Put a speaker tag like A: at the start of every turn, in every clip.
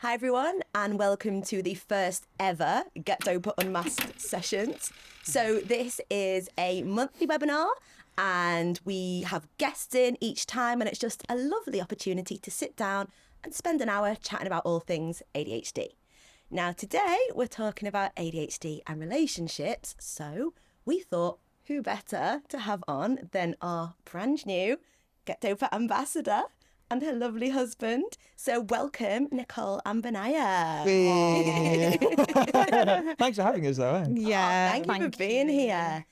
A: Hi everyone, and welcome to the first ever Get Dope Unmasked sessions. So this is a monthly webinar and we have guests in each time, and it's just a lovely opportunity to sit down and spend an hour chatting about all things ADHD. Now today we're talking about ADHD and relationships, so we thought who better to have on than our brand new Get Dope ambassador and her lovely husband. So welcome, Nicole and Benaiah.
B: Thanks for having us, though. Eh?
A: Yeah, thank you for being here.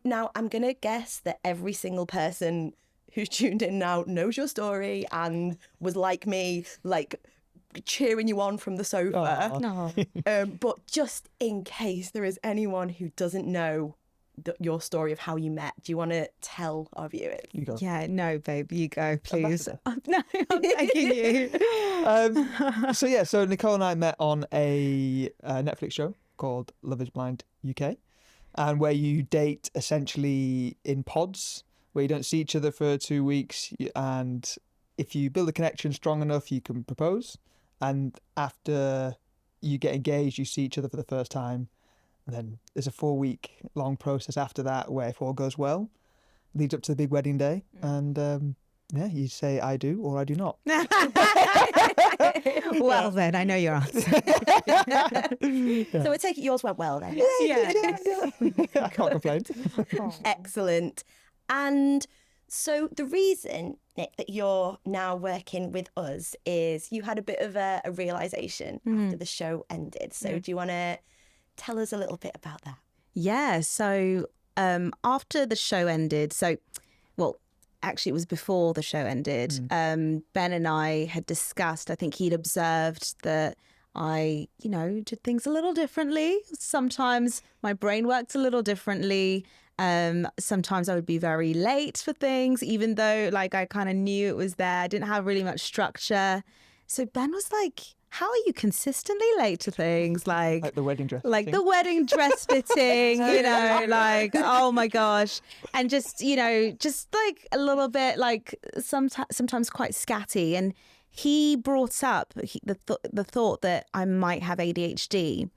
A: Now, I'm going to guess that every single person who's tuned in now knows your story and was like me, like cheering you on from the sofa. But just in case there is anyone who doesn't know your story of how you met, do you want to tell our viewers?
B: You go.
C: Yeah, no, babe, you go, please. No, I'm thanking you.
B: So Nicole and I met on a Netflix show called Love is Blind UK, and where you date essentially in pods, where you don't see each other for 2 weeks, and if you build a connection strong enough, you can propose, and after you get engaged, you see each other for the first time. And then there's a 4-week long process after that where if all goes well, leads up to the big wedding day. And you say I do or I do not.
C: Well, then, I know your answer.
A: So I take it yours went well then?
C: Yeah.
B: I can't complain.
A: Excellent. And so the reason, Nick, that you're now working with us is you had a bit of a realisation after the show ended. So do you want to tell us a little bit about that?
C: Yeah, so after the show ended, actually it was before the show ended, Ben and I had discussed, I think he'd observed that I, did things a little differently. Sometimes my brain worked a little differently. Sometimes I would be very late for things, even though I kind of knew it was there. I didn't have really much structure. So Ben was like, how are you consistently late to things?
B: Like the wedding dress.
C: Like the wedding dress fitting, oh my gosh. And just like a little bit sometimes quite scatty. And he brought up the thought that I might have ADHD.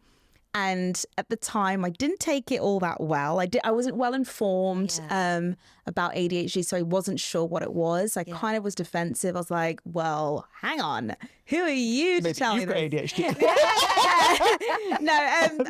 C: And at the time, I didn't take it all that well. I wasn't well informed about ADHD, so I wasn't sure what it was. I kind of was defensive. I was like, well, hang on. Who are you to tell me
B: this? You've got ADHD.
C: No,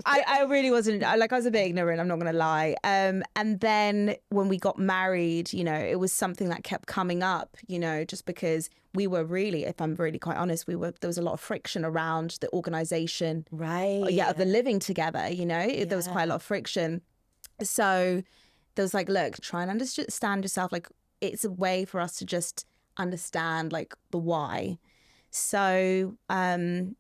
C: I really wasn't. I was a bit ignorant, I'm not going to lie. And then when we got married, it was something that kept coming up, just because we were really, if I'm really quite honest, there was a lot of friction around the organisation.
A: Right.
C: Of the living together, there was quite a lot of friction. So there was look, try and understand yourself. It's a way for us to just understand the why. So, after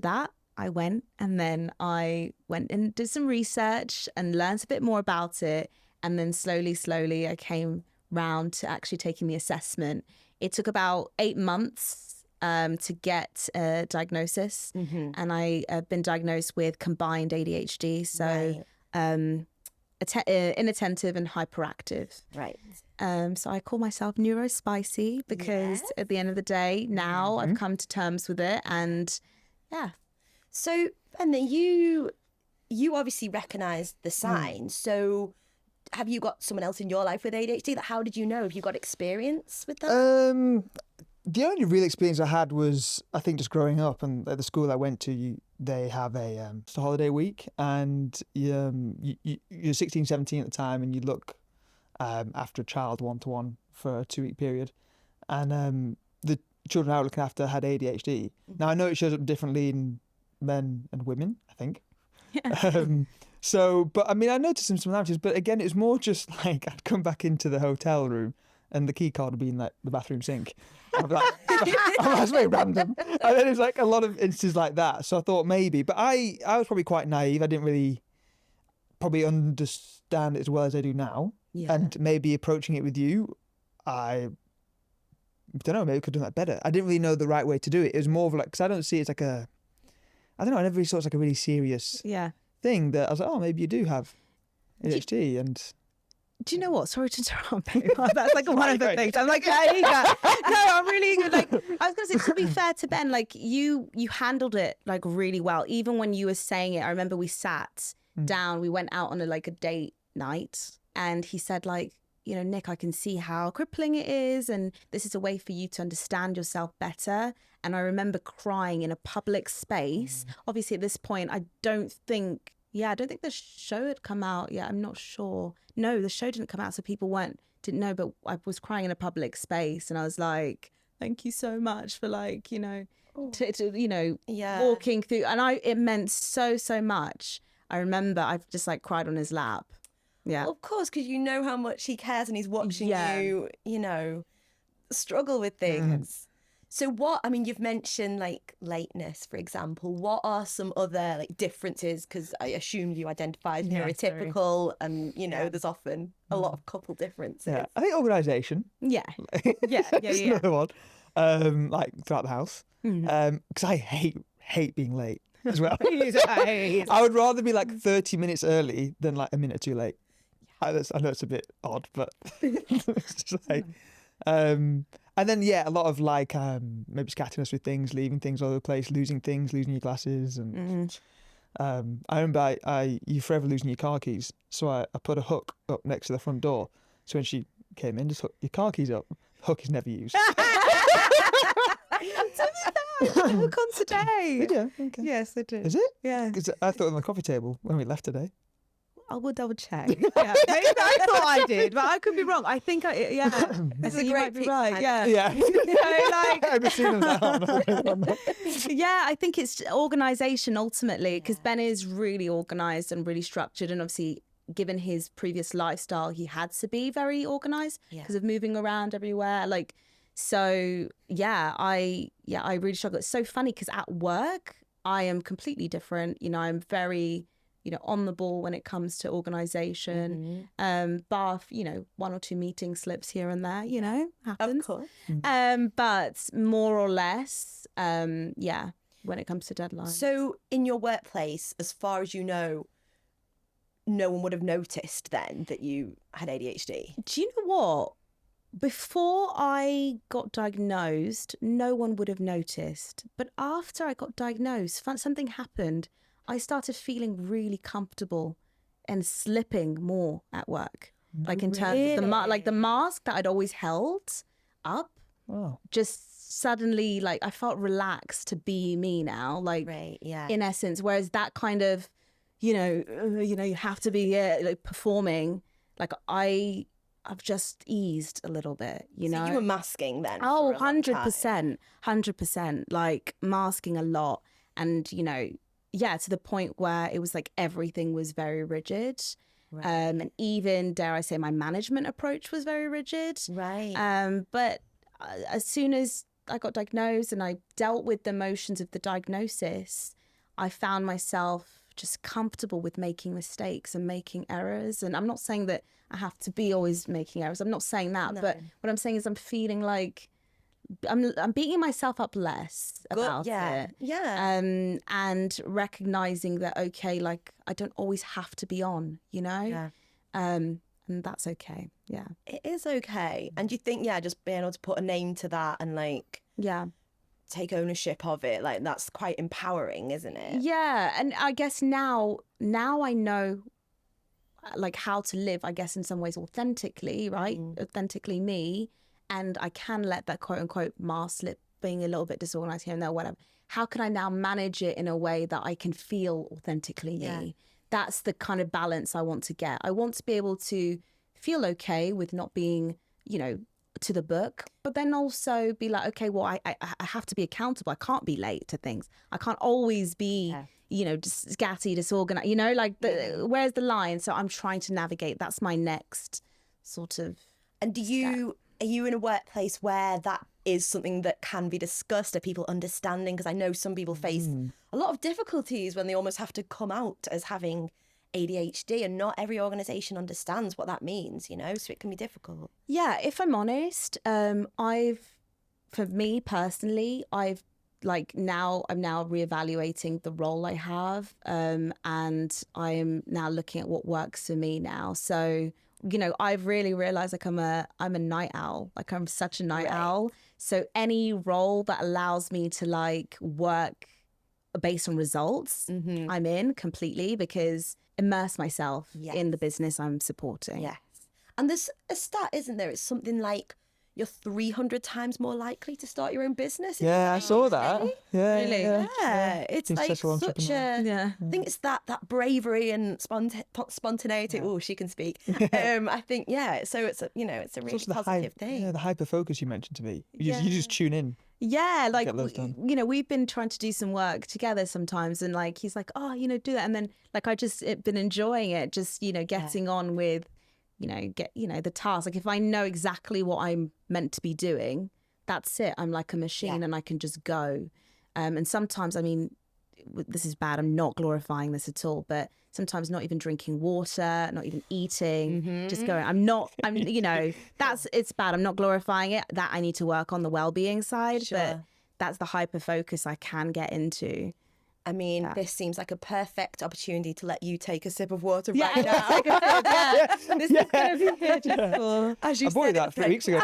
C: that, I went and did some research and learned a bit more about it. And then slowly, I came round to actually taking the assessment. It took about 8 months to get a diagnosis. And I have been diagnosed with combined ADHD. So inattentive and hyperactive.
A: Right.
C: So I call myself neurospicy because at the end of the day, now I've come to terms with it. And yeah.
A: So, Ben, you obviously recognised the signs. So have you got someone else in your life with ADHD? How did you know? Have you got experience with that?
B: The only real experience I had was, I think, just growing up. And at the school I went to, they have a holiday week. And you're 16, 17 at the time, and you look after a child one-to-one for a 2-week period. And the children I was looking after had ADHD. Now, I know it shows up differently in men and women, I think. But I mean, I noticed some similarities, but again, it was more just I'd come back into the hotel room and the key card would be in the bathroom sink. I'd be like, that's very random. And then it's a lot of instances like that. So I thought maybe, but I was probably quite naive. I didn't really probably understand it as well as I do now. Yeah. And maybe approaching it with you, I don't know, maybe I could have done that better. I didn't really know the right way to do it. It was more of because I don't see it as I don't know, I never really saw it as a really serious thing that I was like, oh, maybe you do have ADHD. And
C: Do you know what? Sorry to interrupt. That's like one of the things. I'm like, hey, no, I'm really like. I was gonna say, to be fair to Ben, like you handled it like really well. Even when you were saying it, I remember we sat down. We went out on a date night, and he said like, Nick, I can see how crippling it is, and this is a way for you to understand yourself better. And I remember crying in a public space. Obviously, at this point, I don't think the show had come out. Yeah, I'm not sure. No, the show didn't come out, so people didn't know. But I was crying in a public space, and I was like, "Thank you so much for walking through." And it meant so much. I remember I've just cried on his lap. Yeah,
A: well, of course, because you know how much he cares, and he's watching you, struggle with things. So you've mentioned lateness, for example. What are some other differences? Because I assume you identify as neurotypical, and there's often a lot of couple differences.
B: Yeah, I think organisation.
C: Yeah.
B: Another one. Throughout the house. Because I hate being late as well. I would rather be 30 minutes early than a minute too late. I know it's a bit odd, but it's just and then a lot of maybe scatterness with things, leaving things all over the place, losing your glasses, and I remember you forever losing your car keys, so I put a hook up next to the front door, so when she came in, just hook your car keys up. Hook is never used.
C: Hook on today.
B: Did you? Okay.
C: Yes, I did.
B: Is it?
C: Yeah.
B: Because I thought on the coffee table when we left today.
C: I will double check. Yeah, maybe I thought I did, but I could be wrong. I think I think you might be right. Yeah.
B: Yeah. I've seen that.
C: Yeah, I think it's organisation ultimately, because Ben is really organised and really structured, and obviously, given his previous lifestyle, he had to be very organised because of moving around everywhere. So I really struggle. It's so funny because at work I am completely different. I'm very on the ball when it comes to organisation. Bar, one or two meeting slips here and there, happens.
A: Of course.
C: But more or less, when it comes to deadlines.
A: So in your workplace, as far as you know, no one would have noticed then that you had ADHD?
C: Do you know what? Before I got diagnosed, no one would have noticed. But after I got diagnosed, something happened. I started feeling really comfortable and slipping more at work. In terms of the mask that I'd always held up.
B: Wow.
C: Just suddenly, I felt relaxed to be me now.
A: Right, yeah.
C: In essence, whereas that kind of, you have to be performing. I've just eased a little bit,
A: So you were masking then?
C: Oh,
A: for a long time.
C: 100%. Masking a lot. And, to the point where it was everything was very rigid. Right. And even, dare I say, my management approach was very rigid.
A: Right.
C: But as soon as I got diagnosed and I dealt with the emotions of the diagnosis, I found myself just comfortable with making mistakes and making errors. And I'm not saying that I have to be always making errors. I'm not saying that. No. But what I'm saying is I'm feeling like I'm beating myself up less about it.
A: Yeah.
C: And recognizing that, okay, I don't always have to be on,
A: Yeah.
C: And that's okay. Yeah.
A: It is okay. And you think, just being able to put a name to that and take ownership of it, that's quite empowering, isn't it?
C: Yeah. And I guess now I know how to live, I guess, in some ways authentically, right? Authentically me. And I can let that quote unquote mask slip, being a little bit disorganized here and there, whatever. How can I now manage it in a way that I can feel authentically me? That's the kind of balance I want to get. I want to be able to feel okay with not being, to the book, but then also be okay, well, I have to be accountable. I can't be late to things. I can't always be, just scatty, disorganized, where's the line? So I'm trying to navigate. That's my next sort of.
A: And are you in a workplace where that is something that can be discussed? Are people understanding? Because I know some people face a lot of difficulties when they almost have to come out as having ADHD, and not every organisation understands what that means, so it can be difficult.
C: Yeah, if I'm honest, for me personally, I'm now reevaluating the role I have, and I am now looking at what works for me now. So you know, I've really realized like I'm a night owl. Like I'm such a night owl. So any role that allows me to like work based on results, I'm in completely, because immerse myself in the business I'm supporting.
A: Yes. And there's a stat, isn't there? It's something like you're 300 times more likely to start your own business.
B: Yeah, I saw that. Yeah,
C: Really?
A: Yeah, it's
B: Being
A: like
B: successful
A: such a.
C: Yeah.
A: I think it's that bravery and spontaneity. Oh, she can speak. I think so. It's a it's a really
B: also
A: positive thing.
B: Yeah, the hyper focus you mentioned to me. You just tune in.
C: Yeah, like,
B: Get those done.
C: you know, we've been trying to do some work together sometimes, and like he's like, oh, you know, do that, and then like I just been enjoying it, just getting on with, the task. Like if I know exactly what I'm meant to be doing, that's it. I'm like a machine, and I can just go. And sometimes, I mean, this is bad. I'm not glorifying this at all, but sometimes not even drinking water, not even eating, just going. It's bad. I'm not glorifying it. That I need to work on the well-being side, but that's the hyper focus I can get into.
A: I mean, this seems like a perfect opportunity to let you take a sip of water right now.
C: This is going to be here just for...
A: As you
B: I bought you that 3 weeks ago.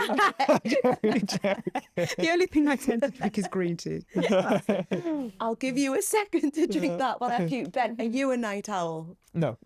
C: The only thing I tend to drink is green tea.
A: I'll give you a second to drink that while I keep. Ben, are you a night owl?
B: No.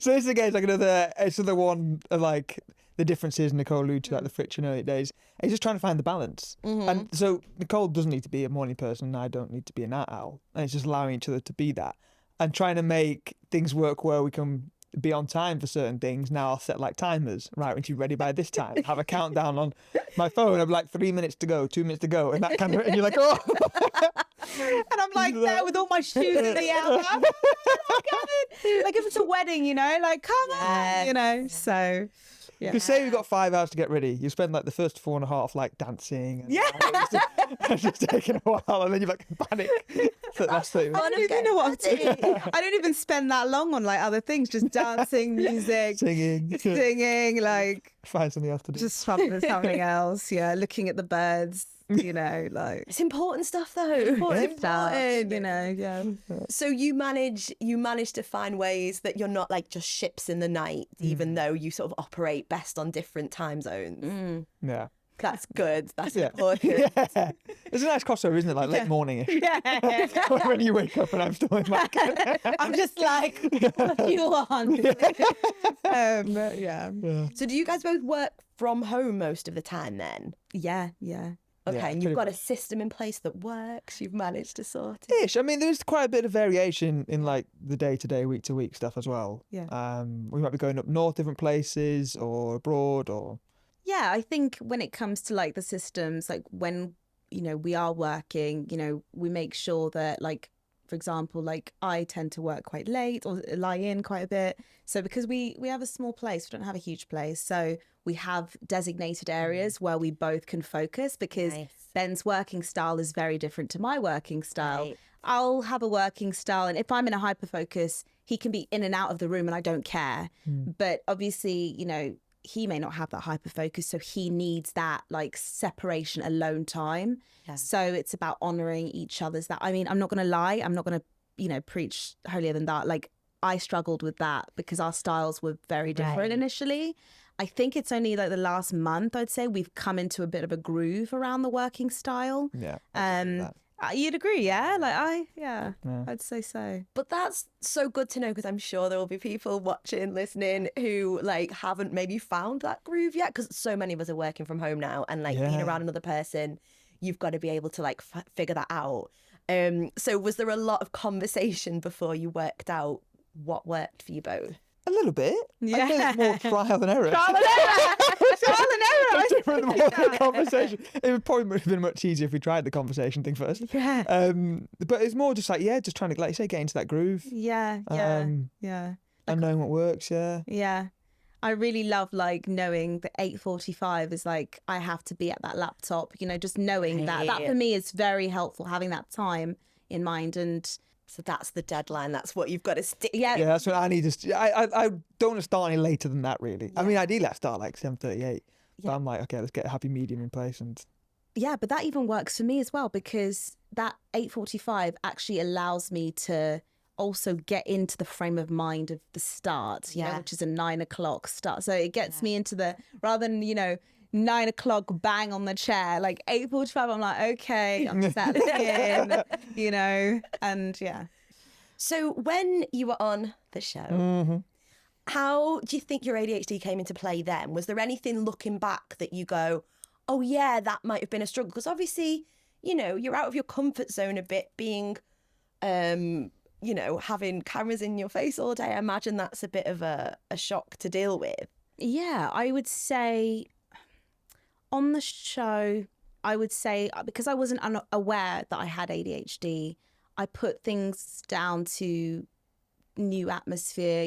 B: So this again is like another one of like the differences Nicole alluded to, like the friction early days. It's just trying to find the balance. And so Nicole doesn't need to be a morning person and I don't need to be a night owl. And it's just allowing each other to be that. And trying to make things work where we can be on time for certain things. Now I'll set like timers. Right, when she's ready by this time, have a countdown on my phone of like 3 minutes to go, 2 minutes to go, and that kind of, and you're like, oh.
C: And I'm like there with all my shoes in the air. Like, like if it's a wedding, like come on, so.
B: You say we've got 5 hours to get ready. You spend like the first 4.5 like dancing. And, it's just taking a while, and then you're like panic. So that's
C: I don't even know what I'm doing. I don't even spend that long on like other things, just dancing, music, singing, like
B: find something else to do.
C: Just something else. Yeah, looking at the birds. Like
A: it's important stuff though.
C: Important stuff. Yeah.
A: So you manage to find ways that you're not like just ships in the night, even though you sort of operate best on different time zones.
B: Yeah.
A: That's good. That's important.
B: Yeah. It's a nice crossover, isn't it? Like late morning.
C: Yeah.
B: When you wake up and I'm still in my
C: I'm just like, what do you want?
A: So do you guys both work from home most of the time then?
C: Yeah.
A: Okay,
B: Yeah,
A: and you've got a system in place that works. You've managed to sort it.
B: Ish. I mean, there's quite a bit of variation in like the day-to-day, week-to-week stuff as well.
C: Yeah.
B: We might be going up north, different places, or abroad, or.
C: Yeah, I think when it comes to like the systems, like when we are working, we make sure that like, for example, like I tend to work quite late or lie in quite a bit. So because we have a small place, we don't have a huge place. So we have designated areas where we both can focus, because Ben's working style is very different to my working style.
A: Right.
C: I'll have a working style, and if I'm in a hyper focus, he can be in and out of the room and I don't care. But obviously, he may not have that hyper focus, so he needs that like separation, alone time. So it's about honoring each other's that. I mean, I'm not going to lie, I'm not going to preach holier than that. Like I struggled with that because our styles were very different initially. I think it's only like the last month, I'd say, we've come into a bit of a groove around the working style. You'd agree, yeah? I'd say so.
A: But that's so good to know, because I'm sure there will be people watching, listening, who like haven't maybe found that groove yet, because so many of us are working from home now, and like being around another person, you've got to be able to like figure that out. So was there a lot of conversation before you worked out what worked for you both?
B: A little bit.
C: Yeah.
B: I think it's more trial and error.
C: Trial and error.
B: Different more than conversation. It would probably have been much easier if we tried the conversation thing first.
C: Yeah.
B: But it's more just like, just trying to, like you say, get into that groove.
C: Yeah.
B: And knowing what works,
C: Yeah. I really love like knowing that 8:45 is like, I have to be at that laptop, just knowing that for me is very helpful, having that time in mind. And
A: so that's the deadline. That's what you've got to stick.
B: Yeah, that's what I need to. I don't want to start any later than that, really. I mean, ideally I start like 7:38. But I'm like, okay, let's get a happy medium in place. And
C: yeah, but that even works for me as well, because that 8:45 actually allows me to also get into the frame of mind of the start, you know, which is a 9 o'clock start. So it gets me into the, rather than, 9 o'clock bang on the chair, like 8:45, I'm like, okay, I'm settling in, and yeah.
A: So when you were on the show, how do you think your ADHD came into play then? Was there anything looking back that you go, oh yeah, that might have been a struggle? Because obviously, you're out of your comfort zone a bit, being, having cameras in your face all day. I imagine that's a bit of a shock to deal with.
C: Yeah, I would say on the show, because I wasn't aware that I had ADHD, I put things down to new atmosphere,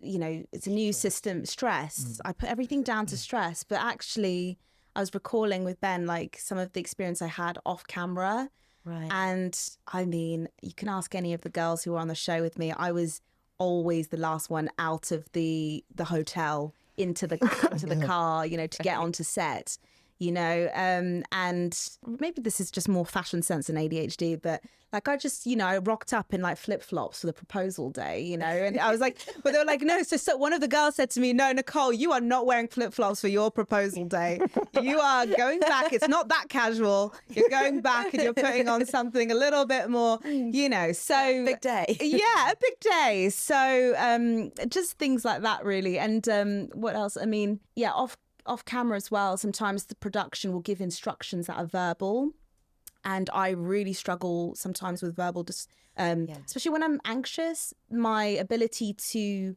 C: it's a new system, stress. I put everything down to stress, but actually I was recalling with Ben, like some of the experience I had off camera.
A: Right.
C: And I mean, you can ask any of the girls who were on the show with me. I was always the last one out of the hotel into the car, to get onto set. And maybe this is just more fashion sense than ADHD, but like I just, I rocked up in like flip-flops for the proposal day, and I was like, but they were like, no, so one of the girls said to me, no, Nicole, you are not wearing flip-flops for your proposal day. You are going back. It's not that casual. You're going back and you're putting on something a little bit more, so.
A: Big day.
C: Yeah, a big day. So just things like that, really. And what else? I mean, yeah, off camera as well, sometimes the production will give instructions that are verbal, and I really struggle sometimes with verbal, especially when I'm anxious. My ability to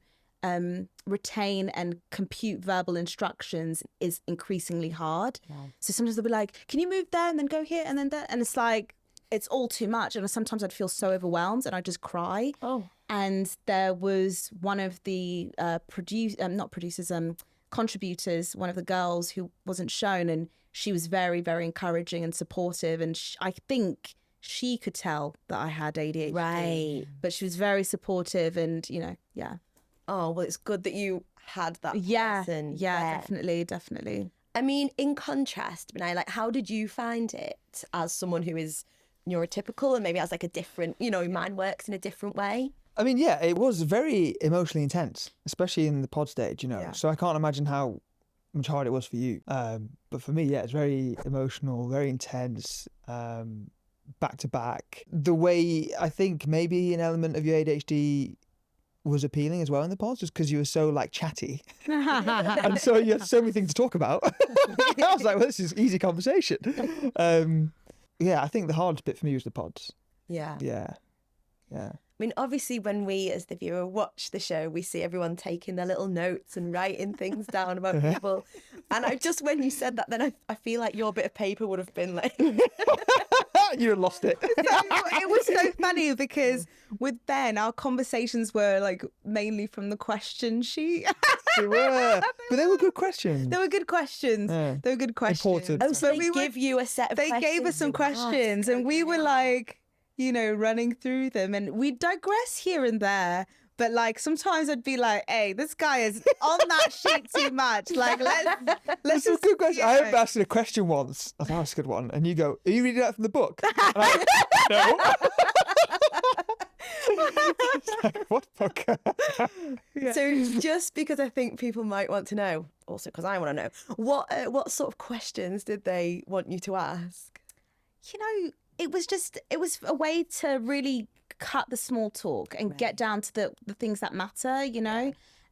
C: retain and compute verbal instructions is increasingly hard. So sometimes they'll be like, can you move there and then go here and then there, and it's like it's all too much, and sometimes I'd feel so overwhelmed and I just cry. And there was one of the contributors, one of the girls who wasn't shown, and she was very, very encouraging and supportive, and I think she could tell that I had ADHD,
A: right?
C: But she was very supportive, and yeah.
A: Oh well, it's good that you had that person.
C: Yeah, definitely.
A: I mean, in contrast, Benaiah, like, how did you find it as someone who is neurotypical and maybe has like a different, mind works in a different way?
B: I mean, yeah, it was very emotionally intense, especially in the pod stage, So I can't imagine how much harder it was for you. But for me, yeah, it's very emotional, very intense, back to back. The way I think maybe an element of your ADHD was appealing as well in the pods, just because you were so like chatty. And so you had so many things to talk about. I was like, well, this is easy conversation. Yeah, I think the hardest bit for me was the pods.
A: Yeah.
B: I
A: mean, obviously, when we, as the viewer, watch the show, we see everyone taking their little notes and writing things down about people. And when you said that, then I feel like your bit of paper would have been like...
B: You lost it.
C: It was so funny because with Ben, our conversations were like mainly from the question sheet.
B: They were. But they were good questions.
C: They were good questions.
B: Yeah.
C: They were good questions.
B: Important.
A: Oh, so they give you a set of questions?
C: They gave us some questions and we were like... running through them, and we digress here and there, but like sometimes I'd be like, hey, this guy is on that sheet too much, like let's just
B: good question. I remember asking a question once. I thought that was a good one, and you go, are you reading that from the book? And I'm like, no. It's like, what book?
A: So just because I think people might want to know, also because I want to know, what sort of questions did they want you to ask?
C: It was a way to really cut the small talk and get down to the things that matter,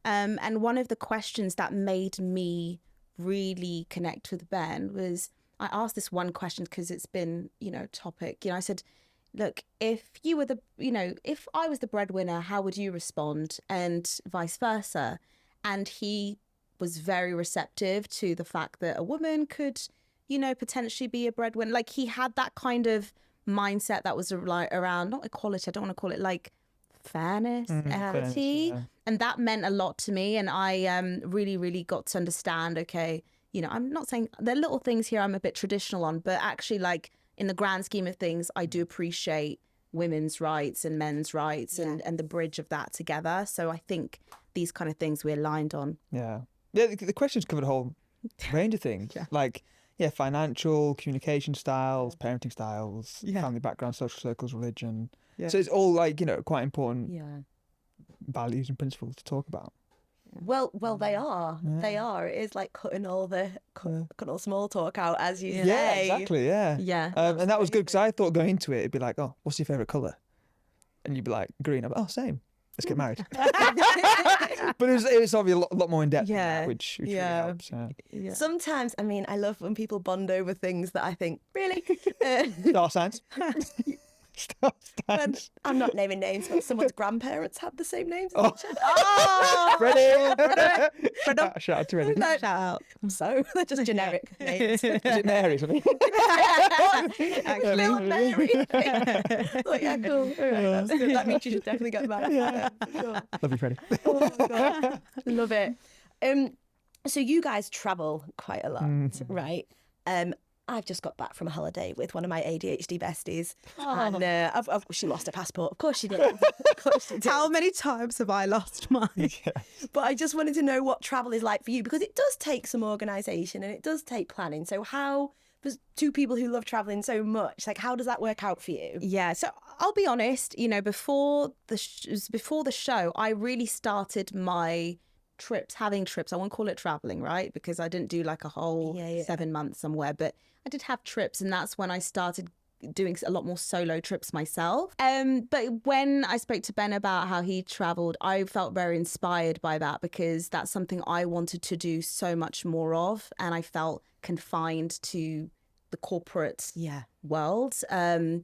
C: And one of the questions that made me really connect with Ben was, I asked this one question because it's been, topic. I said, look, if you were if I was the breadwinner, how would you respond? And vice versa. And he was very receptive to the fact that a woman could, potentially be a breadwinner. Like he had that kind of mindset that was around, not equality, I don't want to call it like fairness, equity. Yeah. And that meant a lot to me. And I really, really got to understand, okay, I'm not saying there are little things here I'm a bit traditional on, but actually like in the grand scheme of things, I do appreciate women's rights and men's rights and the bridge of that together. So I think these kind of things we're aligned on.
B: Yeah. Yeah, the questions covered a whole range of things. Like, financial, communication styles, parenting styles, family background, social circles, religion.
C: Yeah.
B: So it's all like, quite important
A: Yeah.
B: values and principles to talk about.
A: Well, they are.
B: Yeah.
A: They are. It is like cutting all the cutting all small talk out, as you
B: Yeah,
A: say.
B: exactly. Yeah.
C: Yeah.
B: And that was good because I thought going into it, it'd be like, oh, what's your favourite colour? And you'd be like, green. I'm like, oh, same. Let's get married. But it was obviously a lot more in depth, than that, which really helps.
C: Yeah.
A: Sometimes, I mean, I love when people bond over things that I think, really?
B: Star signs. Star
A: And
B: signs.
A: I'm not naming names, but someone's grandparents had the same names as
B: Oh.
A: each other.
B: Freddie. Shout out to Freddie.
C: Shout out.
A: So they're just generic names.
B: Is it Mary or something?
A: Little Mary. Oh, yeah, cool. All right, that's good. That means you should definitely get married. Yeah. Cool.
B: Love you, Freddie.
A: Oh my God. Love it. So you guys travel quite a lot, right? I've just got back from a holiday with one of my ADHD besties, and she lost her passport. Of course she did. Of course she did.
C: How many times have I lost mine?
A: But I just wanted to know what travel is like for you, because it does take some organisation and it does take planning. So how, for two people who love travelling so much, like how does that work out for you?
C: Yeah, so I'll be honest, before the show, I really started my having trips. I won't call it traveling, right? Because I didn't do like a whole 7 months somewhere, but I did have trips, and that's when I started doing a lot more solo trips myself. But when I spoke to Ben about how he traveled, I felt very inspired by that, because that's something I wanted to do so much more of, and I felt confined to the corporate world. And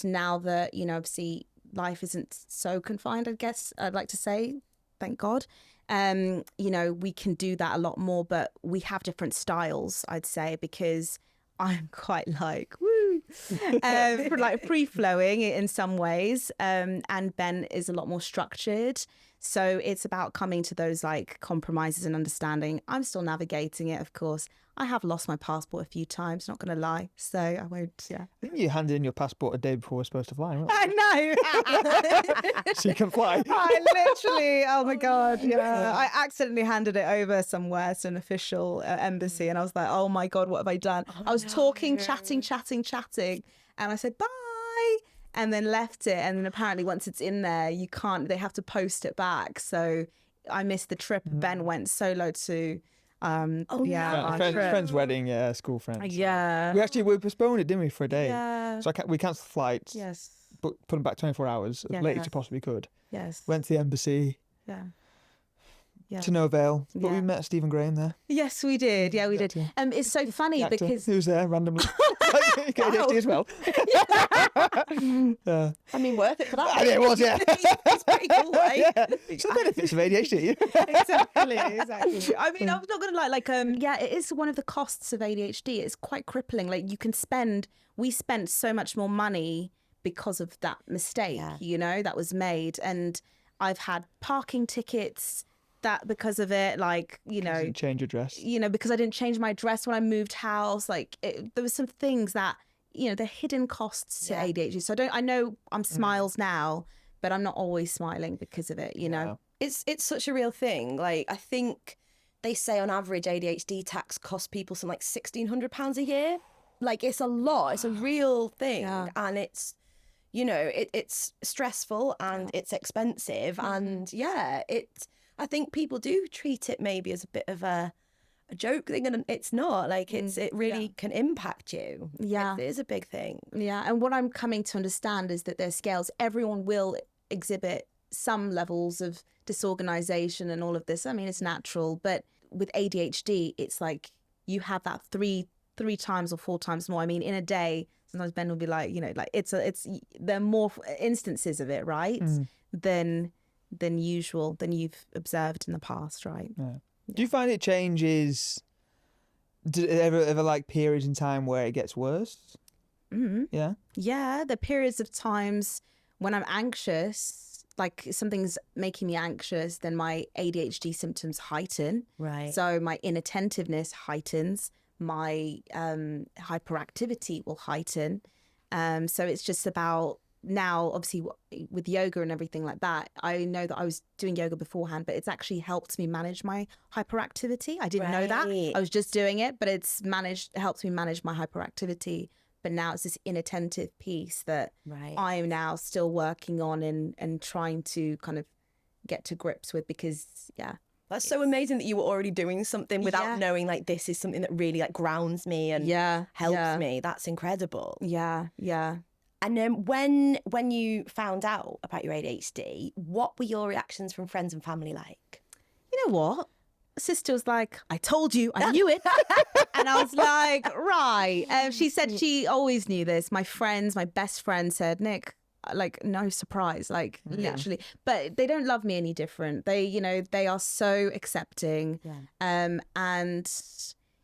C: now that, obviously life isn't so confined, I guess I'd like to say, thank God. We can do that a lot more, but we have different styles, I'd say, because I'm quite like, like free-flowing in some ways. And Ben is a lot more structured. So it's about coming to those like compromises and understanding. I'm still navigating it, of course. I have lost my passport a few times, not going to lie. So I won't,
B: I think you handed in your passport a day before we're supposed to fly, weren't you?
C: I know.
B: So you can fly.
C: I literally, oh my God, yeah. I accidentally handed it over somewhere to an official embassy, and I was like, oh my God, what have I done? I was talking, chatting, and I said, bye, and then left it. And then apparently once it's in there, they have to post it back. So I missed the trip. Ben went solo to...
B: friend's wedding, school friends.
C: Yeah.
B: We postponed it, didn't we, for a day?
C: Yeah.
B: So we cancelled flights.
C: Yes.
B: But put them back 24 hours as late as you possibly could.
C: Yes.
B: Went to the embassy.
C: Yeah.
B: To no avail. But we met Stephen Graham there.
C: Yes, we did. Yeah, we did. It's so funny because
B: he was there randomly. ADHD as well.
A: I mean, worth it for that.
B: It was, yeah.
A: It's pretty cool, right?
B: It's the benefits of ADHD.
C: Exactly. I mean, I'm not going to lie. It is one of the costs of ADHD. It's quite crippling. Like we spent so much more money because of that mistake, that was made. And I've had parking tickets that because of it,
B: Didn't change your dress.
C: Because I didn't change my dress when I moved house. There was some things that, they're hidden costs to ADHD. So I know I'm smiles now, but I'm not always smiling because of it,
B: Yeah.
A: It's such a real thing. Like, I think they say on average ADHD tax costs people some like £1,600 a year. Like, it's a lot. It's a real thing.
C: Yeah.
A: And it's, it's stressful and it's expensive. And I think people do treat it maybe as a bit of a joke thing, and it's not. Like, it really can impact you.
C: Yeah.
A: It is a big thing.
C: Yeah, and what I'm coming to understand is that there's scales. Everyone will exhibit some levels of disorganization and all of this. I mean, it's natural, but with ADHD, it's like you have that three times or 4 times more. I mean, in a day, sometimes Ben will be like, there are more instances of it, right? Than usual, than you've observed in the past, right?
B: Yeah. Do you find it changes? Do ever like periods in time where it gets worse?
C: Mm-hmm.
B: Yeah.
C: Yeah, the periods of times when I'm anxious, like something's making me anxious, then my ADHD symptoms heighten.
A: Right.
C: So my inattentiveness heightens, my hyperactivity will heighten. So it's just about now, obviously, with yoga and everything like that, I know that I was doing yoga beforehand, but it's actually helped me manage my hyperactivity. I didn't know that. I was just doing it, but it helps me manage my hyperactivity. But now it's this inattentive piece that I'm now still working on and trying to kind of get to grips with, because,
A: That's so amazing that you were already doing something without knowing, like, this is something that really, like, grounds me and helps me. That's incredible.
C: Yeah.
A: And then when you found out about your ADHD, what were your reactions from friends and family like?
C: You know what? Sister was like, I told you, I knew it. And I was like, right. She said she always knew this. My best friend said, Nick, like, no surprise, like, literally. But they don't love me any different. They, you know, they are so accepting. And,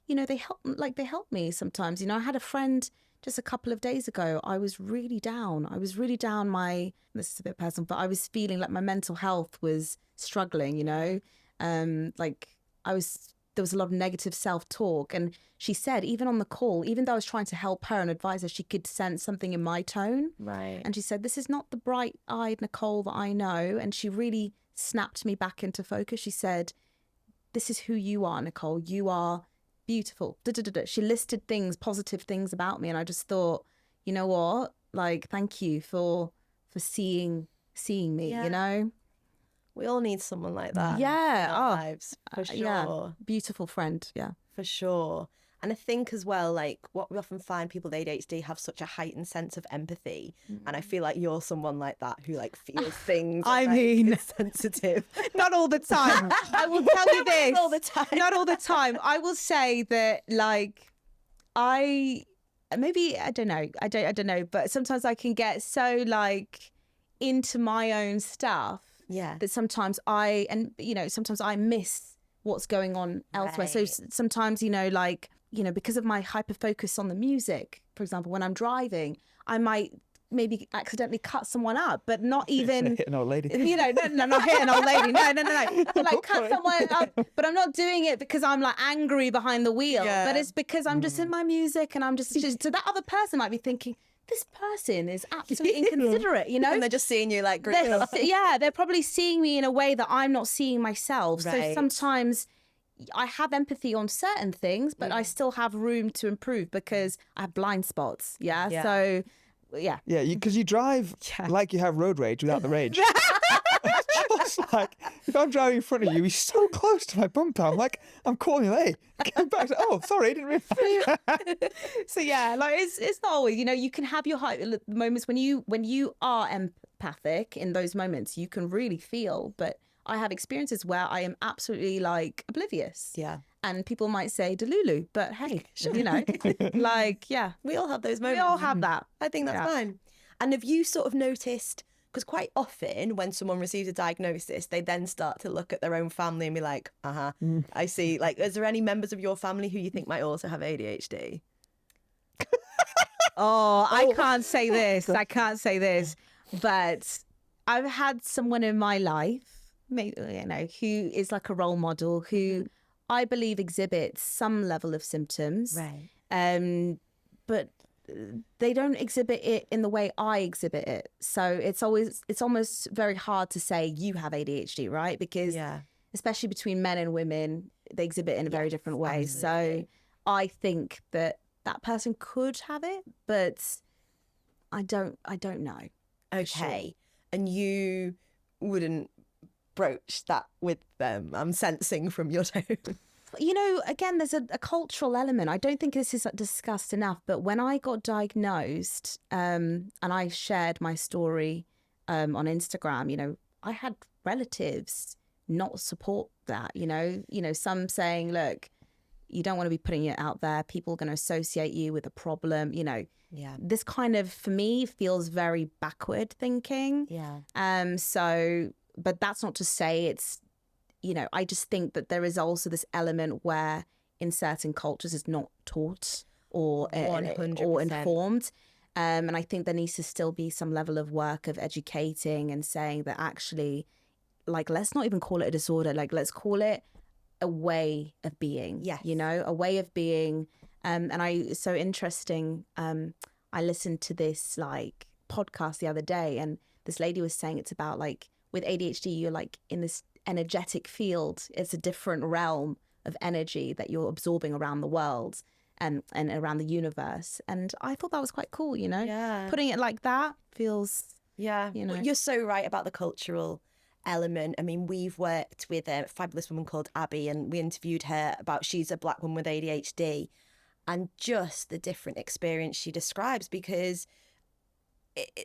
C: you know, they help me sometimes. You know, I had a friend just a couple of days ago. I was really down. This is a bit personal, but I was feeling like my mental health was struggling, you know. There was a lot of negative self-talk, and she said, even on the call, even though I was trying to help her and advise her, she could sense something in my tone.
A: Right.
C: And she said, this is not the bright-eyed Nicole that I know. And she really snapped me back into focus. She said, this is who you are, Nicole. You are beautiful. She listed positive things about me. And I just thought, you know what? Like, thank you for seeing me, you know?
A: We all need someone like that.
C: Yeah.
A: In our lives, for sure.
C: Yeah. Beautiful friend. Yeah.
A: For sure. And I think as well, like, what we often find, people with ADHD have such a heightened sense of empathy. And I feel like you're someone like that who, like, feels things.
C: I mean,
A: is sensitive.
C: Not all the time. I will tell you this.
A: Not all the time.
C: Not all the time. I will say that, like, I don't know, but sometimes I can get so, like, into my own stuff.
A: Yeah.
C: That sometimes I miss what's going on elsewhere. So sometimes, you know, like, you know, because of my hyper focus on the music, for example, when I'm driving, I might maybe accidentally cut someone up, but not even
B: hit an old lady.
C: You know, no, not hit an old lady. No. But, like, cut someone up, but I'm not doing it because I'm, like, angry behind the wheel. But it's because I'm just in my music, and I'm just so that other person might be thinking, this person is absolutely inconsiderate, you know?
A: And they're just seeing you, like,
C: they're probably seeing me in a way that I'm not seeing myself.
A: Right.
C: So sometimes I have empathy on certain things, but I still have room to improve because I have blind spots. Yeah. So, yeah.
B: Yeah, because you drive like you have road rage without the rage. It's just like, if I'm driving in front of you, he's so close to my bumper. I'm like, I'm calling you, hey, get back. Oh, sorry, I didn't realise.
C: So yeah, like, it's not always, you know, you can have your moments when you are empathic. In those moments, you can really feel. But I have experiences where I am absolutely, like, oblivious.
A: Yeah.
C: And people might say delulu, but hey, you know, like, yeah,
A: we all have those moments.
C: We all have that.
A: I think that's fine. And have you sort of noticed, because quite often when someone receives a diagnosis, they then start to look at their own family and be like, I see. Like, is there any members of your family who you think might also have ADHD?
C: I can't say this. But I've had someone in my life, you know, who is like a role model, who I believe exhibits some level of symptoms.
A: Right.
C: But they don't exhibit it in the way I exhibit it. So it's almost very hard to say you have ADHD, right? Because especially between men and women, they exhibit in a very different way. Absolutely. So I think that person could have it, but I don't know.
A: Okay.
C: Sure.
A: And you wouldn't broach that with them, I'm sensing from your tone.
C: You know, again, there's a cultural element. I don't think this is discussed enough, but when I got diagnosed, and I shared my story on Instagram, you know, I had relatives not support that, you know, some saying, look, you don't want to be putting it out there. People are going to associate you with a problem, you know.
A: Yeah.
C: This kind of, for me, feels very backward thinking.
A: Yeah.
C: So, but that's not to say it's, you know, I just think that there is also this element where in certain cultures it's not taught or informed. And I think there needs to still be some level of work of educating and saying that actually, like, let's not even call it a disorder. Like, let's call it a way of being.
A: Yes.
C: You know, a way of being. And it's so interesting. I listened to this, like, podcast the other day, and this lady was saying it's about like with ADHD, you're like in this energetic field. It's a different realm of energy that you're absorbing around the world and around the universe. And I thought that was quite cool, you know?
A: Yeah.
C: Putting it like that feels,
A: Yeah.
C: you know.
A: Well, you're so right about the cultural element. I mean, we've worked with a fabulous woman called Abby, and we interviewed her about, she's a black woman with ADHD, and just the different experience she describes, because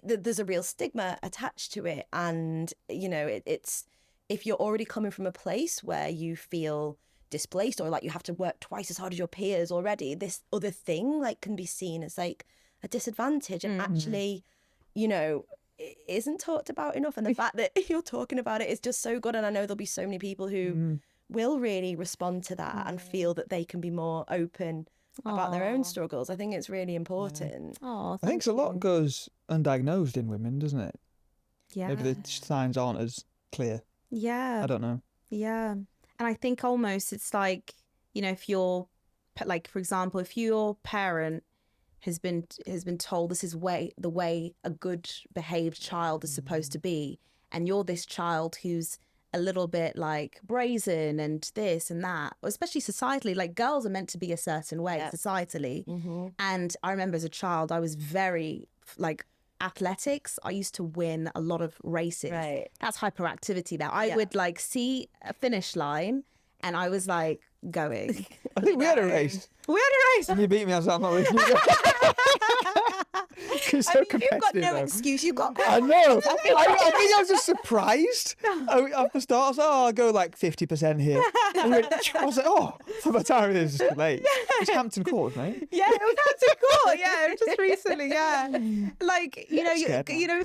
A: there's a real stigma attached to it. And, you know, it's if you're already coming from a place where you feel displaced, or like you have to work twice as hard as your peers already, this other thing like can be seen as like a disadvantage, and actually, you know, it isn't talked about enough. And the fact that you're talking about it is just so good. And I know there'll be so many people who will really respond to that and feel that they can be more open about their own struggles. I think it's really important.
C: Oh,
B: I think a lot goes undiagnosed in women, doesn't it?
C: Yeah.
B: Maybe the signs aren't as clear.
C: Yeah.
B: I don't know.
C: Yeah. And I think almost it's like, you know, if you're like, for example, if your parent has been told this is the way a good behaved child is supposed to be, and you're this child who's a little bit like brazen and this and that, especially societally, like girls are meant to be a certain way societally. And I remember as a child, I was very like athletics. I used to win a lot of races.
A: Right.
C: That's hyperactivity now. I would like see a finish line and I was like going.
B: I think we had a race.
C: We had a race.
B: And you beat me, I'm not with you. You're so
A: I mean, you've got no
B: competitive, though.
A: excuse. You've got.
B: I know. I think I was just surprised. At the start, I was like, oh, I'll go like 50% here. And I was like, oh, by the time it was too late. It's Hampton Court, mate.
C: Yeah, it was Hampton Court. Yeah, just recently. Yeah, like you know, you know,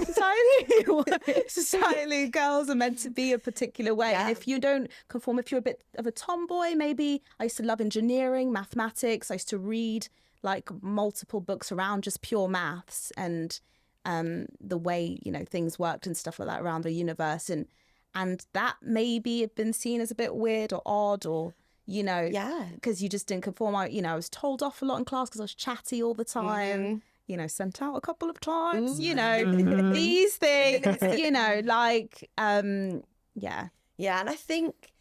C: societally, girls are meant to be a particular way, and if you don't conform, if you're a bit of a tomboy, maybe. I used to love engineering, mathematics. I used to read like multiple books around just pure maths and the way, you know, things worked and stuff like that around the universe, and that maybe had been seen as a bit weird or odd, or you know, because you just didn't conform. I was told off a lot in class because I was chatty all the time. You know, sent out a couple of times. You know, these things. You know, like yeah,
A: and I think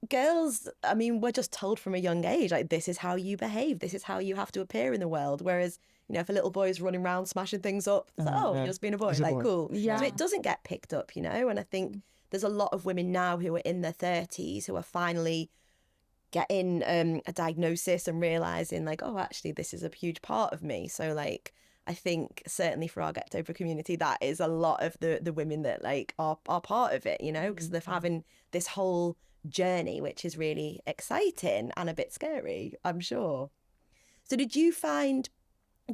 A: girls, I mean, we're just told from a young age, like, this is how you behave, this is how you have to appear in the world. Whereas, you know, if a little boy is running around smashing things up, it's like, you're just being a boy, like, cool.
C: Yeah.
A: So it doesn't get picked up, you know. And I think there's a lot of women now who are in their 30s who are finally getting a diagnosis and realising, like, oh, actually, this is a huge part of me. So, like, I think certainly for our Get Over community, that is a lot of the women that, like, are part of it, you know, because they're having this whole journey, which is really exciting and a bit scary, I'm sure. So did you find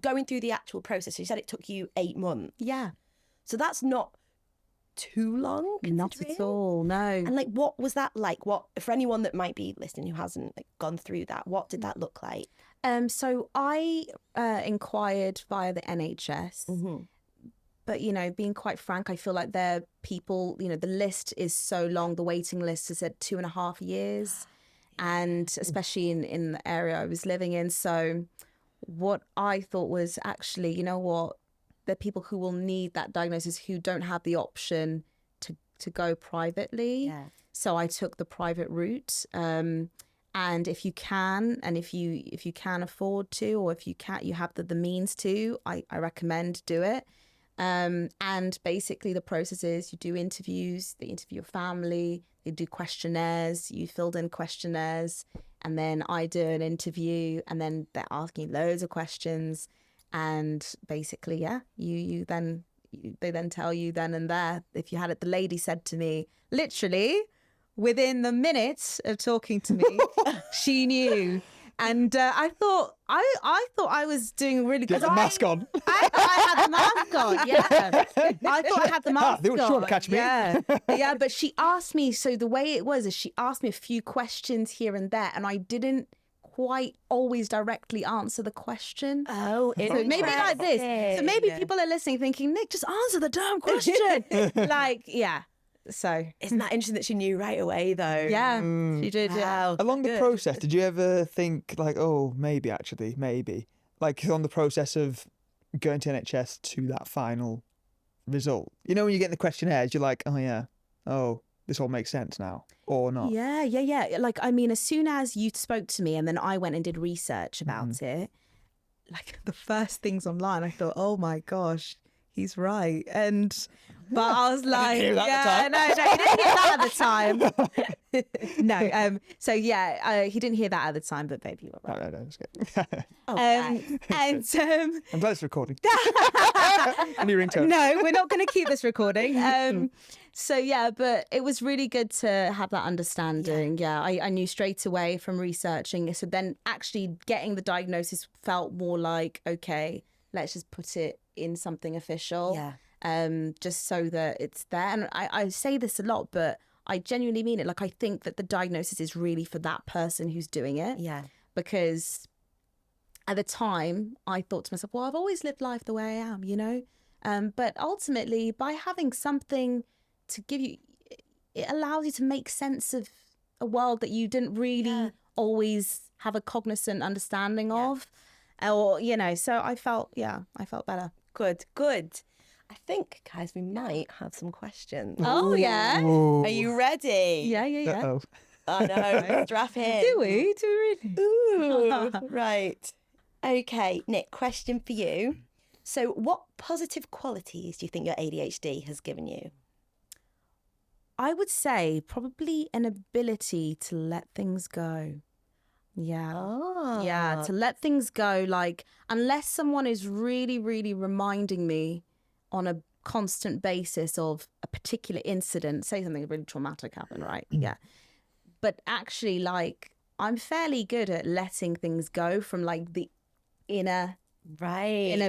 A: going through the actual process, you said it took you 8 months.
C: Yeah.
A: So that's not too long?
C: Not at all, no.
A: And like, what was that like? What, for anyone that might be listening who hasn't like gone through that, what did that look like?
C: So I inquired via the NHS. But, you know, being quite frank, I feel like there are people, you know, the list is so long. The waiting list is at 2.5 years. And especially in the area I was living in. So what I thought was actually, you know what, there are people who will need that diagnosis who don't have the option to go privately.
A: Yeah.
C: So I took the private route. And if you can, and if you can afford to, or if you can't, you have the means to, I recommend do it. And basically the process is you do interviews, they interview your family, they do questionnaires, you filled in questionnaires, and then I do an interview, and then they're asking loads of questions, and basically, they then tell you then and there if you had it. The lady said to me, literally, within the minutes of talking to me, she knew. And I thought I was doing really good.
B: Get the mask on.
C: I thought I had the mask on. Yeah, I thought I had the mask
B: they were
C: on.
B: trying to catch me.
C: Yeah. But she asked me. So the way it was is she asked me a few questions here and there, and I didn't quite always directly answer the question.
A: Oh,
C: so maybe like this. So maybe people are listening, thinking, Nick, just answer the damn question. Like, yeah. So
A: isn't that interesting that she knew right away though?
C: Yeah, she did. Yeah.
B: Along the process, did you ever think like, oh, maybe, like on the process of going to NHS to that final result. You know, when you get in the questionnaires, you're like, oh yeah, oh, this all makes sense now, or not.
C: Yeah. Like, I mean, as soon as you spoke to me and then I went and did research about it, like the first things online, I thought, oh my gosh, he's right. But I was like,
B: hear that at the
C: no, you didn't hear that at the time. No, so yeah, he didn't hear that at the time, but baby, you were right.
B: No, it's good.
C: And
B: I'm glad it's recording. A new ringtone.
C: no, we're not going to keep this recording. So yeah, but it was really good to have that understanding. Yeah, I knew straight away from researching. So then actually getting the diagnosis felt more like, okay, let's just put it in something official.
A: Yeah.
C: Just so that it's there. And I say this a lot, but I genuinely mean it. Like, I think that the diagnosis is really for that person who's doing it.
A: Yeah.
C: Because at the time, I thought to myself, well, I've always lived life the way I am, you know? But ultimately, by having something to give you, it allows you to make sense of a world that you didn't really always have a cognizant understanding of. Or, you know, so I felt better.
A: Good. I think, guys, we might have some questions.
C: Oh, yeah.
B: Ooh.
A: Are you ready?
C: Yeah.
B: Uh-oh.
A: I know. Strap in.
C: Do we really?
A: Ooh, right. Okay, Nick, question for you. So what positive qualities do you think your ADHD has given you?
C: I would say probably an ability to let things go. Yeah. Yeah, to let things go. Like, unless someone is really, really reminding me on a constant basis of a particular incident, say something really traumatic happened, right? Yeah. But actually, like, I'm fairly good at letting things go from like the inner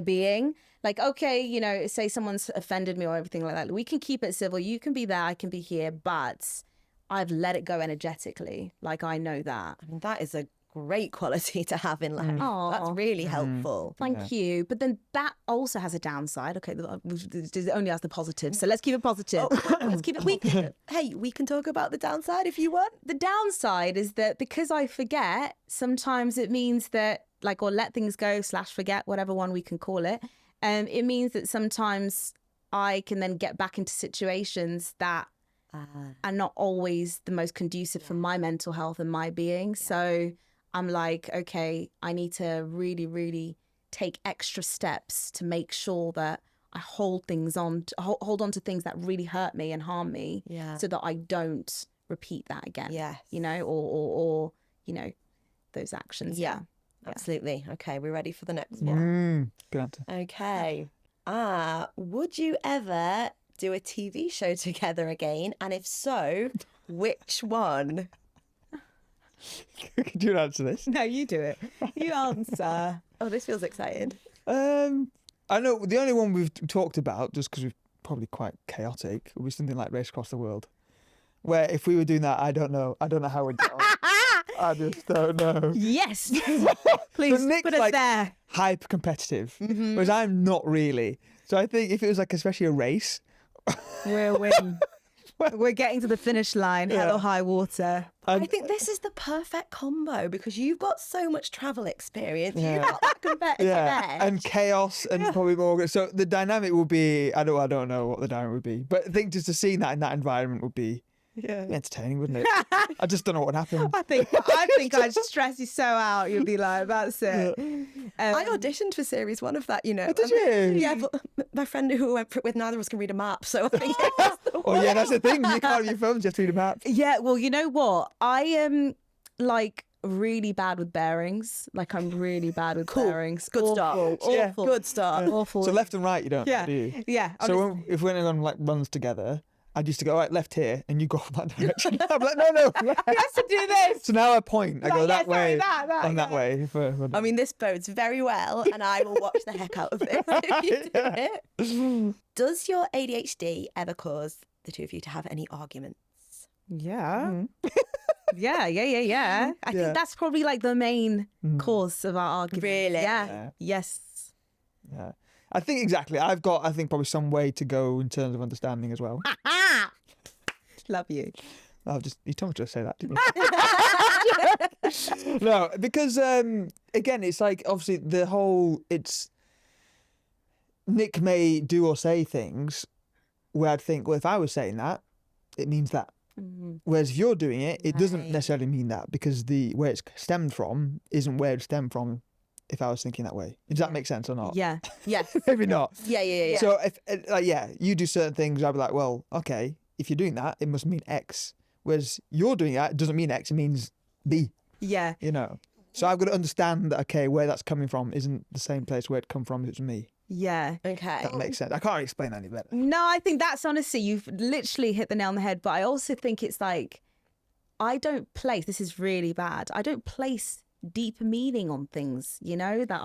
C: being. Like, okay, you know, say someone's offended me or everything like that. We can keep it civil. You can be there, I can be here, but I've let it go energetically. Like, I know that.
A: I mean, that is a great quality to have in life.
C: Aw.
A: That's really helpful.
C: Thank you. But then that also has a downside. Okay, it only has the positive. So let's keep it positive. Let's keep it.
A: Hey, we can talk about the downside if you want.
C: The downside is that because I forget, sometimes it means that, like, or let things go / forget, whatever one we can call it. It means that sometimes I can then get back into situations that are not always the most conducive for my mental health and my being. So I'm like, okay, I need to really, really take extra steps to make sure that I hold on to things that really hurt me and harm me, so that I don't repeat that again.
A: Yes.
C: You know, or you know, those actions.
A: Yeah. Absolutely. Okay, we're ready for the next one.
B: Good answer.
A: Okay. Would you ever do a TV show together again? And if so, which one?
B: Could you answer this?
C: No, you do it. You answer.
A: Oh, this feels exciting.
B: I know the only one we've talked about, just because we're probably quite chaotic, would be something like Race Across the World. Where if we were doing that, I don't know how we'd get on. I just don't know.
C: Yes. Please
B: so Nick's
C: put us
B: like
C: there.
B: hyper competitive, whereas I'm not really. So I think if it was like especially a race,
C: We'll win. We're getting to the finish line, hell or high water.
A: I think this is the perfect combo because you've got so much travel experience. You've got that competitive edge.
B: and chaos and probably more. So the dynamic would be, I don't know what the dynamic would be, but I think just to see that in that environment would be entertaining, wouldn't it? I just don't know what would happen.
C: I think I'd stress you so out. You'd be like, that's it.
A: I auditioned for series 1 of that, you know.
B: Did you?
A: Yeah, but my friend who went for it with, neither of us can read a map, so I think it was the
B: Oh yeah, that's the thing. You can't read your phones, you have to read a map.
C: Yeah, well, you know what? I am like really bad with bearings. Like, I'm really bad with bearings.
A: Good start.
C: Awful.
A: Yeah. Good start.
C: Awful.
B: So left and right, you don't,
C: Yeah.
B: do you?
C: Yeah.
B: So if we're going on like runs together, I'd used to go, all right, left here, and you go that direction. I'm like, no.
C: he has to do this.
B: So now I point. I go that way.
C: That
B: that way.
A: I mean, this bodes very well, and I will watch the heck out of this if you do it. Does your ADHD ever cause the two of you to have any arguments?
C: Yeah. Yeah. I think that's probably like the main cause of our argument.
A: Really?
C: Yeah. Yes.
B: Yeah. I think exactly. I think probably some way to go in terms of understanding as well.
C: Love you.
B: You told me to say that, didn't you? No, because again, it's like obviously Nick may do or say things where I'd think, well, if I was saying that, it means that. Whereas if you're doing it, it doesn't necessarily mean that, because where it's stemmed from isn't where it stemmed from if I was thinking that way. Does that make sense or not?
C: Yeah.
A: Yes.
B: Maybe not.
A: Yeah.
B: So if you do certain things, I'd be like, well, okay, if you're doing that, it must mean X. Whereas you're doing that, it doesn't mean X, it means B.
C: Yeah.
B: You know? So I've got to understand that, okay, where that's coming from isn't the same place where it come from if it's me.
C: Yeah.
A: Okay.
B: That makes sense. I can't explain that any better.
C: No, I think that's honestly, you've literally hit the nail on the head. But I also think it's like, this is really bad. I don't place deep meaning on things, you know, that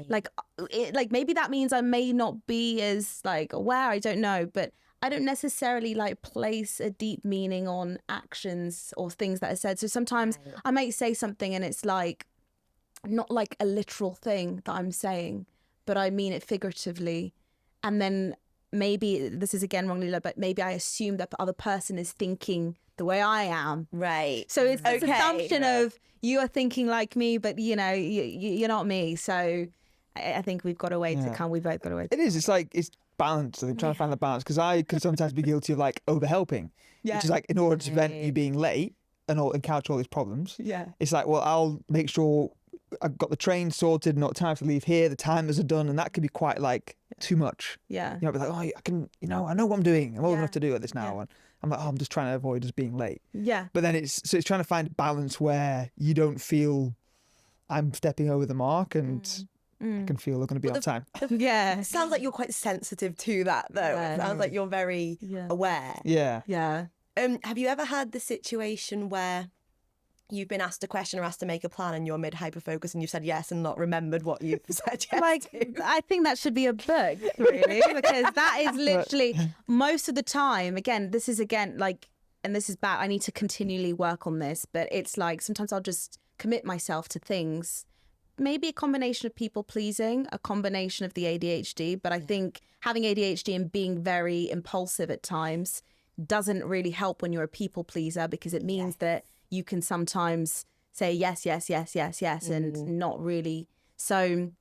C: like maybe that means I may not be as like aware, I don't know, but I don't necessarily like place a deep meaning on actions or things that are said. So sometimes I might say something and it's like not like a literal thing that I'm saying, but I mean it figuratively. And then maybe this is again wrongly, but maybe I assume that the other person is thinking the way I am.
A: Right.
C: So it's this assumption of you are thinking like me, but you know, you're not me. So I think we've got a way to come. We've both got a way to
B: It is. It's like, it's balance. I think trying to find the balance, because I could sometimes be guilty of like over helping, which is like, in order to prevent you being late and encounter all these problems.
C: Yeah.
B: It's like, well, I'll make sure I've got the train sorted, not time to leave here, the timers are done, and that could be quite like too much.
C: Yeah.
B: You know, be like, oh, I can, you know, I know what I'm doing. I'm old enough to do this now. And I'm like, oh, I'm just trying to avoid just being late.
C: Yeah.
B: But then it's trying to find a balance where you don't feel I'm stepping over the mark, and I can feel they're going to be on time.
C: Yeah.
A: It sounds like you're quite sensitive to that, though.
C: Yeah.
A: It sounds like you're very aware.
B: Yeah.
C: Yeah.
A: Have you ever had the situation where you've been asked a question or asked to make a plan and you're mid hyper-focus and you've said yes and not remembered what you've said yes
C: Like,
A: to?
C: I think that should be a book, really, because that is literally most of the time. Again, this is like, and this is bad. I need to continually work on this, but it's like sometimes I'll just commit myself to things. Maybe a combination of people pleasing, a combination of the ADHD, but I think having ADHD and being very impulsive at times doesn't really help when you're a people pleaser, because it means that you can sometimes say yes, and not really. So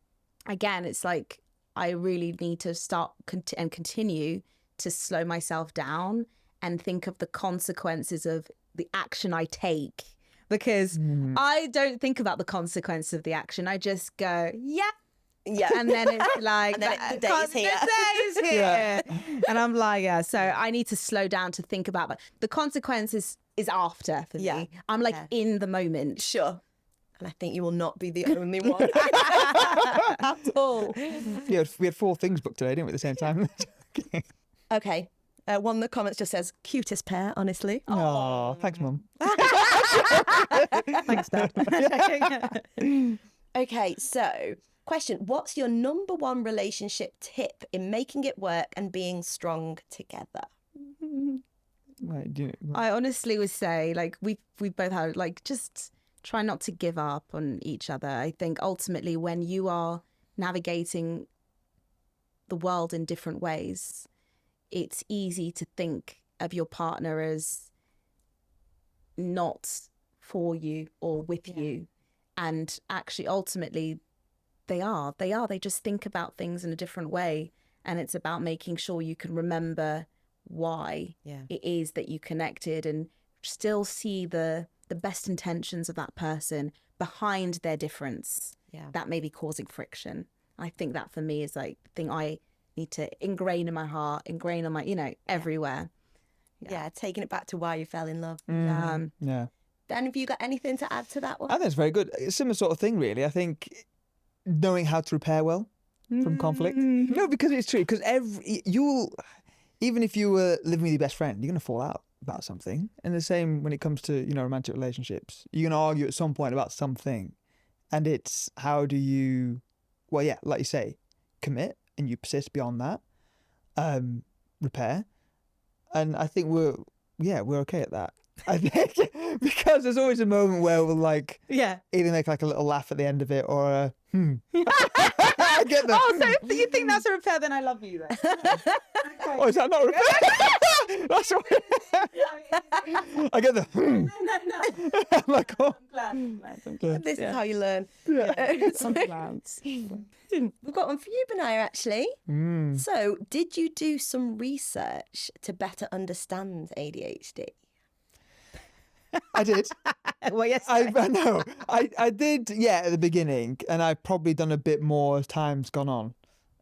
C: again, it's like I really need to start and continue to slow myself down and think of the consequences of the action I take, because I don't think about the consequences of the action. I just go, yeah. And then it's like,
A: and then the day's here.
C: The day's here. And I'm like, so I need to slow down to think about that. The consequences is after for me. I'm like in the moment.
A: Sure. And I think you will not be the only one at all.
B: Yeah, we had 4 things booked today, didn't we, at the same time?
A: Okay. One of the comments just says, cutest pair, honestly.
B: Oh, thanks, Mum.
C: Thanks, Dad.
A: Okay, so question, what's your number one relationship tip in making it work and being strong together?
B: Right,
C: I honestly would say, like, we both have, like, just try not to give up on each other. I think ultimately when you are navigating the world in different ways, it's easy to think of your partner as not for you or with you. And actually, ultimately, they just think about things in a different way. And it's about making sure you can remember why it is that you connected and still see the best intentions of that person behind their difference that may be causing friction. I think that for me is like the thing I need to ingrain in my heart, ingrain on my, everywhere.
A: Yeah, taking it back to why you fell in love.
B: Yeah.
A: Ben, have you got anything to add to that one?
B: I think it's very good. It's a similar sort of thing, really. I think knowing how to repair well from conflict. No, because it's true. Because even if you were living with your best friend, you're going to fall out about something. And the same when it comes to, romantic relationships. You're going to argue at some point about something. And it's how do you, like you say, commit and you persist beyond that, repair. And I think we're okay at that. I think because there's always a moment where we'll either make like a little laugh at the end of it or a I get that.
C: Oh, so if you think that's a repair, then I love you then.
B: Oh, is that not a repair? That's what I get the. I'm like, oh.
A: This is how you learn.
C: I'm glad.
A: We've got one for you, Benaiah, actually.
B: Mm.
A: So, did you do some research to better understand ADHD?
B: I did.
C: Well, yes.
B: I know. I did, yeah, at the beginning, and I've probably done a bit more as time's gone on.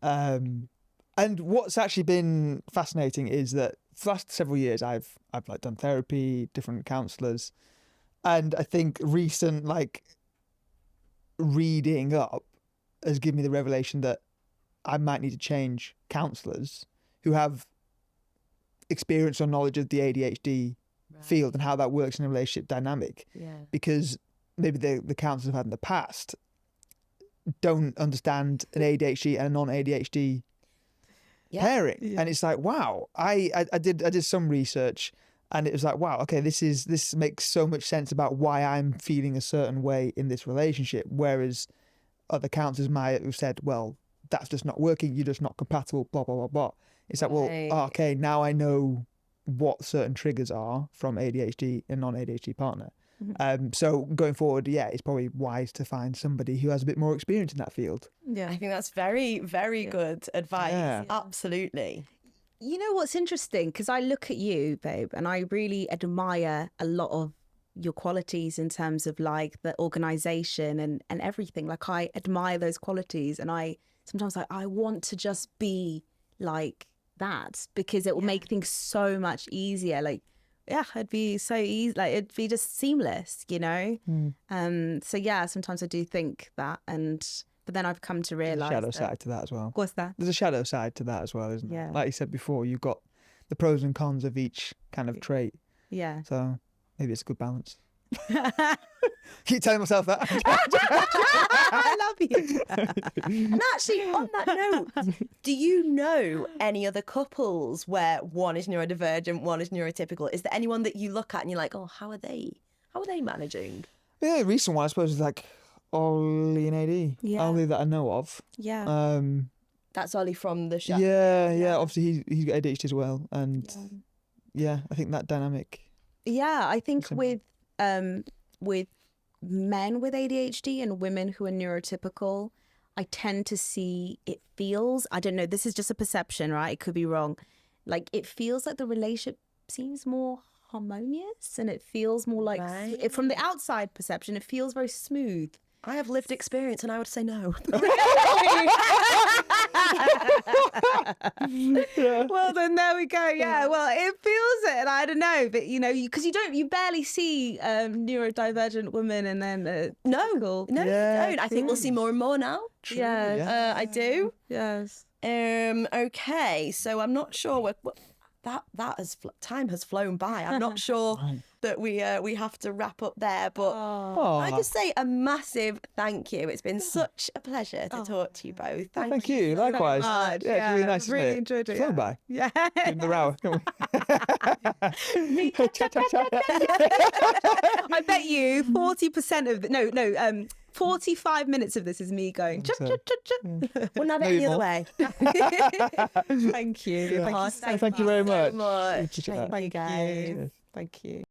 B: And what's actually been fascinating is that for the last several years, I've like done therapy, different counsellors, and I think recent like reading up has given me the revelation that I might need to change counsellors who have experience or knowledge of the ADHD field and how that works in a relationship dynamic.
A: Yeah.
B: Because maybe the counsellors I've had in the past don't understand an ADHD and a non-ADHD pairing.
C: Yeah.
B: And it's like, wow, I did some research and it was like, wow, okay, this makes so much sense about why I'm feeling a certain way in this relationship. Whereas other counsellors might have said, well, that's just not working, you're just not compatible, blah, blah, blah, blah. It's like, well,
A: Right.
B: okay, now I know what certain triggers are from ADHD and non-ADHD partner. So going forward, yeah, it's probably wise to find somebody who has a bit more experience in that field.
C: Yeah.
A: I think that's very, very good advice.
B: Yeah.
A: Absolutely.
C: You know what's interesting? Because I look at you, babe, and I really admire a lot of your qualities in terms of like the organization and everything. Like I admire those qualities, and I sometimes I want to just be like that because it will make things so much easier. Like, yeah, it'd be so easy. Like it'd be just seamless, you know. So yeah, sometimes I do think that, but then I've come to
B: There's a
C: realize
B: shadow side to that as well.
C: What's that?
B: There's a shadow side to that as well, isn't
C: Yeah.
B: there? Like you said before, you've got the pros and cons of each kind of trait.
C: Yeah.
B: So maybe it's a good balance. Keep telling myself that.
C: I love you.
A: And actually, on that note, do you know any other couples where one is neurodivergent, one is neurotypical? Is there anyone that you look at and you're like, oh, how are they managing?
B: Yeah, the recent one I suppose is like Ollie and AD.
C: Yeah.
B: Ollie that I know of.
C: Yeah.
A: That's Ollie from the show.
B: Yeah. Obviously he's got ADHD as well, and yeah, I think that dynamic.
C: Yeah, I think
B: Similar.
C: with men with ADHD and women who are neurotypical, I tend to see it feels, I don't know, this is just a perception, right? It could be wrong. Like it feels like the relationship seems more harmonious and it feels more like,
A: Right.
C: from the outside perception, it feels very smooth.
A: I have lived experience and I would say no.
C: Well, then there we go. Yeah, well, it feels it, and I don't know, but you know, because you barely see neurodivergent women, and then
A: No,
C: typical.
A: you don't. I think we'll see more and more now.
C: Yeah.
A: I do.
C: Yes.
A: Okay, so I'm not sure time has flown by. I'm not sure that we have to wrap up there, but I just say a massive thank you. It's been such a pleasure to talk to you both.
B: Thank you. Likewise.
C: much.
B: Yeah, it's really nice.
C: Really
B: isn't it?
C: enjoyed it.
B: Flown
C: Yeah.
B: by.
C: Yeah.
B: In the row.
C: I bet you 40% of 45 minutes of this is me going.
A: Wouldn't have it any other way.
C: Thank you.
B: Thank you very much.
A: Much.
B: Appreciate that.
A: Thank you, guys.
C: Thank you.